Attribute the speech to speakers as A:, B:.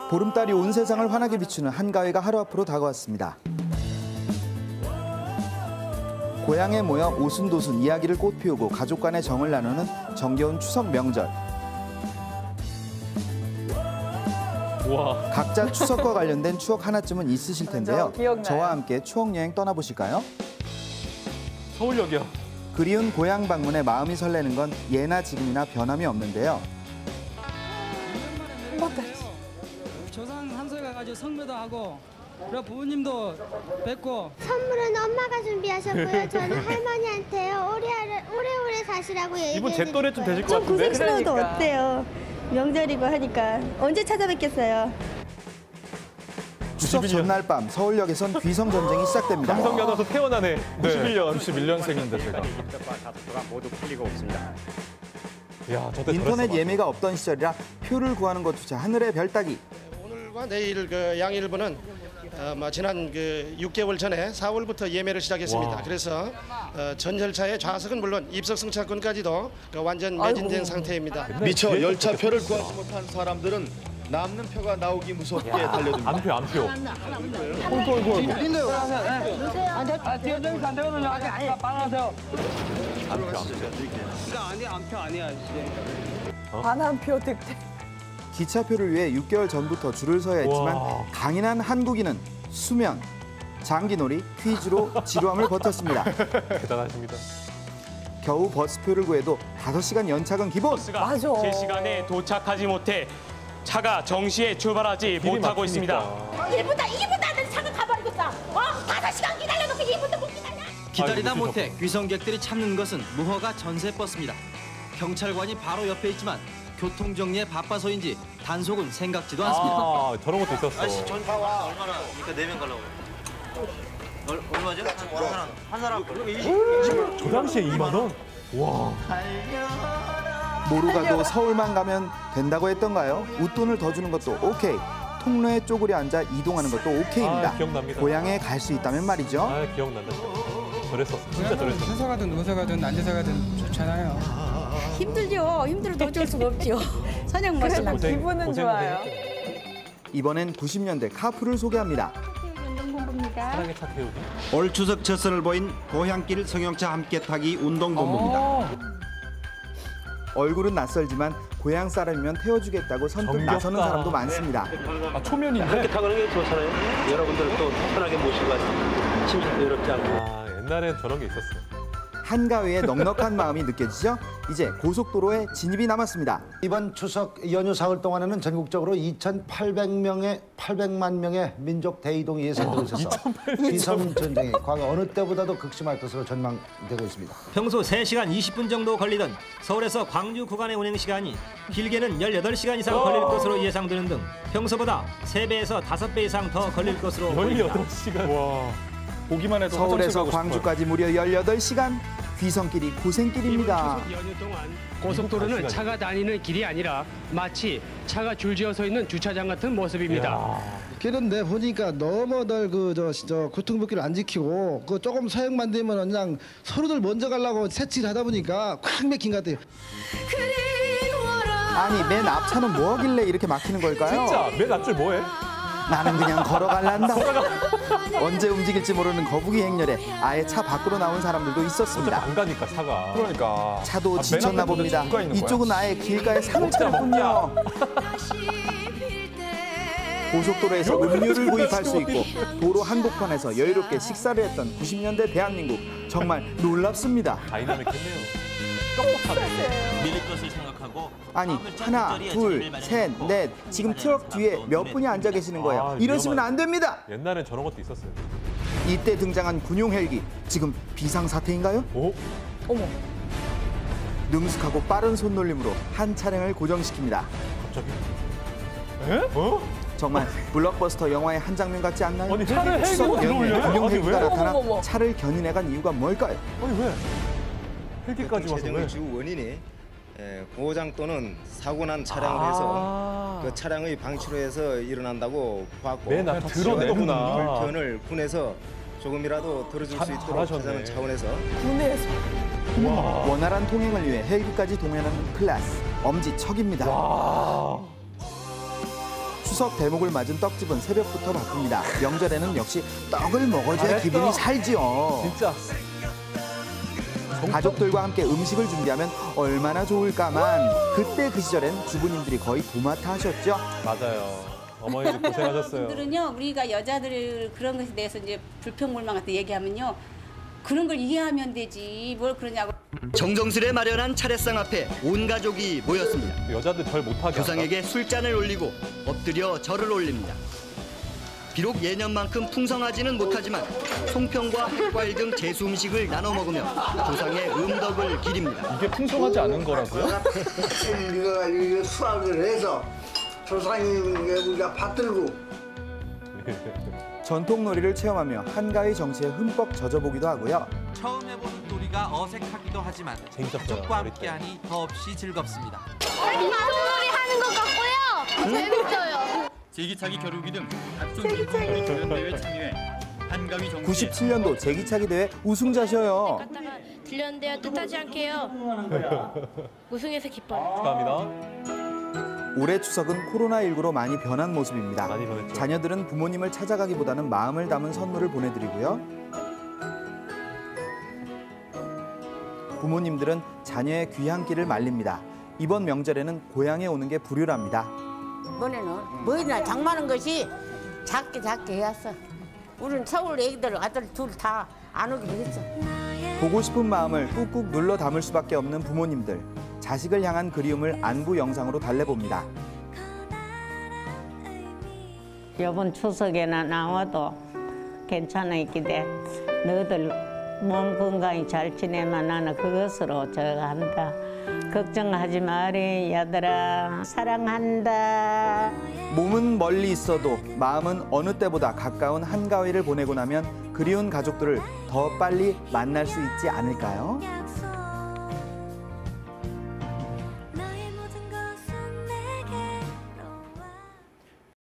A: 보름달이 온 세상을 환하게 비추는 한가위가 하루 앞으로 다가왔습니다. 고향에 모여 오순도순 이야기를 꽃피우고 가족 간의 정을 나누는 정겨운 추석 명절.
B: 우와.
A: 각자 추석과 관련된 추억 하나쯤은 있으실 텐데요. 저와 함께 추억 여행 떠나보실까요?
B: 서울역이요.
A: 그리운 고향 방문에 마음이 설레는 건 예나 지금이나 변함이 없는데요.
C: 조상 한소에 가가지고 성묘도 하고 그리고 부모님도 뵙고.
D: 선물은 엄마가 준비하셨고요. 저는 할머니한테요. 오래오래 사시라고 얘기해드릴
B: 이분 제 또래쯤 되실 것
E: 좀
B: 같은데.
E: 고생스러워도 어때요? 명절이고 하니까 언제 찾아뵙겠어요?
A: 추석 전날 밤 서울역에선 귀성 전쟁이 시작됩니다.
B: 감성이 하나서 태어나네. 91년.
F: 91년생인데 제가.
G: 모두 풀리고 없습니다.
B: 야, 저때
A: 인터넷 예매가 없던 시절이라 표를 구하는 것조차 하늘의 별 따기.
H: 오늘과 내일 양일부는 지난 6개월 전에 4월부터 예매를 시작했습니다.
B: 와.
H: 그래서 전 열차의 좌석은 물론 입석 승차권까지도 완전 매진된 상태입니다.
F: 미처 열차표를 구하지 못한 사람들은 남는 표가 나오기 무섭게 달려듭니다.
B: 안표.
C: 안표 아니야.
I: 반환표 득템.
A: 기차표를 위해 6개월 전부터 줄을 서야 했지만
B: 와.
A: 강인한 한국인은 수면, 장기놀이, 퀴즈로 지루함을 버텼습니다.
B: 대단하십니다.
A: 겨우 버스표를 구해도 5시간 연착은 기본.
I: 맞아.
J: 제 시간에 도착하지 못해 차가 정시에 출발하지 못하고 있습니다.
D: 2분 안에 차가 가버리겠어. 5시간 기다려놓고 2분도 못 기다려.
K: 기다리다 못해 귀성객들이 찾는 것은 무허가 전세버스입니다. 경찰관이 바로 옆에 있지만 교통정리에 바빠서인지 단속은 생각지도 않습니다.
B: 아, 저런 것도 있었어.
K: 아저씨 전파와 얼마나? 그러니까 4명 가려고. 얼마죠? 한 사람.
B: 저 당시에 2만 원? 와.
A: 모루 가도 서울만 가면 된다고 했던가요? 웃돈을 더 주는 것도 오케이. 통로에 쪼그려 앉아 이동하는 것도 오케이입니다.
B: 아, 기억납니다.
A: 고향에 갈 수 있다면 말이죠.
B: 아, 기억난다. 저랬었어. 진짜 저랬었어.
C: 서서 가든 누워서 가든 앉아서 가든 좋잖아요.
E: 힘들죠. 힘들어도 어쩔 수가 없죠. 선양 멋있는
I: 기분은 좋아요.
A: 이번엔 90년대 카풀을 소개합니다.
B: 사랑의 차 태우기.
L: 올 추석 첫 선을 보인 고향길 승용차 함께 타기 운동본부입니다.
A: 얼굴은 낯설지만 고향 사람이면 태워주겠다고 선뜻
B: 정겹다.
A: 나서는 사람도 많습니다.
B: 아, 초면인데?
G: 함께 타가는 게 좋잖아요. 여러분들을 또 편하게 모시고 가서 심심도 외롭지 않고.
B: 아, 옛날엔 저런 게 있었어.
A: 한가위의 넉넉한 마음이 느껴지죠? 이제 고속도로에 진입이 남았습니다.
M: 이번 추석 연휴 사흘 동안에는 전국적으로 800만 명의 민족 대이동이 예상되고 있어서 귀성 전쟁이 과거 어느 때보다도 극심할 것으로 전망되고 있습니다.
K: 평소 3시간 20분 정도 걸리던 서울에서 광주 구간의 운행 시간이 길게는 18시간 이상 걸릴 것으로 예상되는 등 평소보다 3배에서 5배 이상 더 걸릴 것으로 보입니다.
B: 18시간. 와. 보기만 해도
A: 서울에서 광주까지 무려 18시간. 귀성길이 고생길입니다.
J: 연휴 동안 고속도로는 차가 다니는 길이 아니라 마치 차가 줄지어 서 있는 주차장 같은 모습입니다.
M: 그런데 보니까 너무들 교통법규를 안 지키고 조금 서행만 되면 그냥 서로들 먼저 가려고 새치를 하다 보니까 콱 막힌 것 같아요.
A: 아니 맨 앞차는 뭐 하길래 이렇게 막히는 걸까요?
B: 진짜 맨 앞줄 뭐해?
A: 나는 그냥 걸어갈란다. 언제 움직일지 모르는 거북이 행렬에 아예 차 밖으로 나온 사람들도 있었습니다.
B: 안 가니까 차가.
F: 그러니까.
A: 차도 지쳤나 봅니다. 이쪽은 아예 길가에 상을 차렸군요. 고속도로에서 음료를 구입할 수 있고 도로 한복판에서 여유롭게 식사를 했던 90년대 대한민국. 정말 놀랍습니다.
B: 다이나믹했네요.
K: 밀릴 것을 생각하고
A: 아니 하나, 둘, 셋, 넷 지금 트럭 뒤에 몇 분이 앉아 계시는 거예요. 이러시면 안 됩니다.
B: 옛날엔 저런 것도 있었어요.
A: 이때 등장한 군용 헬기 지금 비상사태인가요?
B: 오?
I: 어머.
A: 능숙하고 빠른 손놀림으로 한 차량을 고정시킵니다.
B: 갑자기? 에? 어?
A: 정말 블록버스터 영화의 한 장면 같지 않나요?
B: 아니 차를
A: 추석
B: 헬기로
A: 연휴에
B: 들어올려요?
A: 군용
B: 아니
A: 헬기가
B: 왜?
A: 나타나
I: 어머머머.
A: 차를 견인해간 이유가 뭘까요?
B: 아니 왜? 헬기까지 와서 왜?
G: 주 원인이 고장 또는 사고 난 차량을 해서 그 차량의 방치로 해서 일어난다고 봤고
B: 맨 앞에 드러내는구나.
G: 불편을 군에서 조금이라도 덜어줄 수 있도록 하자는 차원에서
I: 군에서.
A: 원활한 통행을 위해 헬기까지 동원하는 클래스 엄지척입니다. 추석 대목을 맞은 떡집은 새벽부터 바쁩니다. 명절에는 역시 떡을 먹어줘야 기분이 살지요.
B: 진짜.
A: 가족들과 함께 음식을 준비하면 얼마나 좋을까만 그때 그 시절엔 주부님들이 거의 도맡아 하셨죠.
B: 맞아요. 어머니들 고생하셨어요.
E: 분들은요, 우리가 여자들 그런 것에 대해서 이제 불평불만 같은 얘기하면요, 그런 걸 이해하면 되지 뭘 그러냐고.
N: 정성스레 마련한 차례상 앞에 온 가족이 모였습니다.
B: 여자들 절 못하게
N: 조상에게 술잔을 올리고 엎드려 절을 올립니다. 비록 예년만큼 풍성하지는 못하지만 송편과 햇과일 등 제수 음식을 나눠 먹으며 조상의 음덕을 기립니다.
B: 이게 풍성하지 않은 거라고요?
O: 이거 수학을 해서 조상님께 우리가 받들고
A: 전통놀이를 체험하며 한가위 정치에 흠뻑 젖어보기도 하고요.
P: 처음 해보는 놀이가 어색하기도 하지만 가족과 함께하니 더없이 즐겁습니다.
D: 빗소리 하는 것 같고요. 재밌어요.
Q: 제기차기 겨루기 등 각종 전통놀이 경연대회 참여해 한가위 정치에
A: 97년도 제기차기 대회 우승자셔요.
R: 들렸는데요. 뜻하지 않게요. 우승해서 기뻐요.
B: 축하합니다.
A: 올해 추석은 코로나19로 많이 변한 모습입니다.
B: 많이 변했죠.
A: 자녀들은 부모님을 찾아가기보다는 마음을 담은 선물을 보내드리고요. 부모님들은 자녀의 귀향길을 말립니다. 이번 명절에는 고향에 오는 게 불효랍니다.
S: 이번에는 뭐이나 장만한 것이 작게 해왔어. 우리는 서울 애기들 아들 둘 다 안 오기로 했어.
A: 보고 싶은 마음을 꾹꾹 눌러 담을 수밖에 없는 부모님들. 자식을 향한 그리움을 안부 영상으로 달래봅니다.
T: 이번 추석에나 나와도 괜찮았기에 너희들 몸 건강히 잘 지내면 나는 그것으로 저거 한다. 걱정하지 마리 얘들아. 사랑한다.
A: 몸은 멀리 있어도 마음은 어느 때보다 가까운 한가위를 보내고 나면 그리운 가족들을 더 빨리 만날 수 있지 않을까요?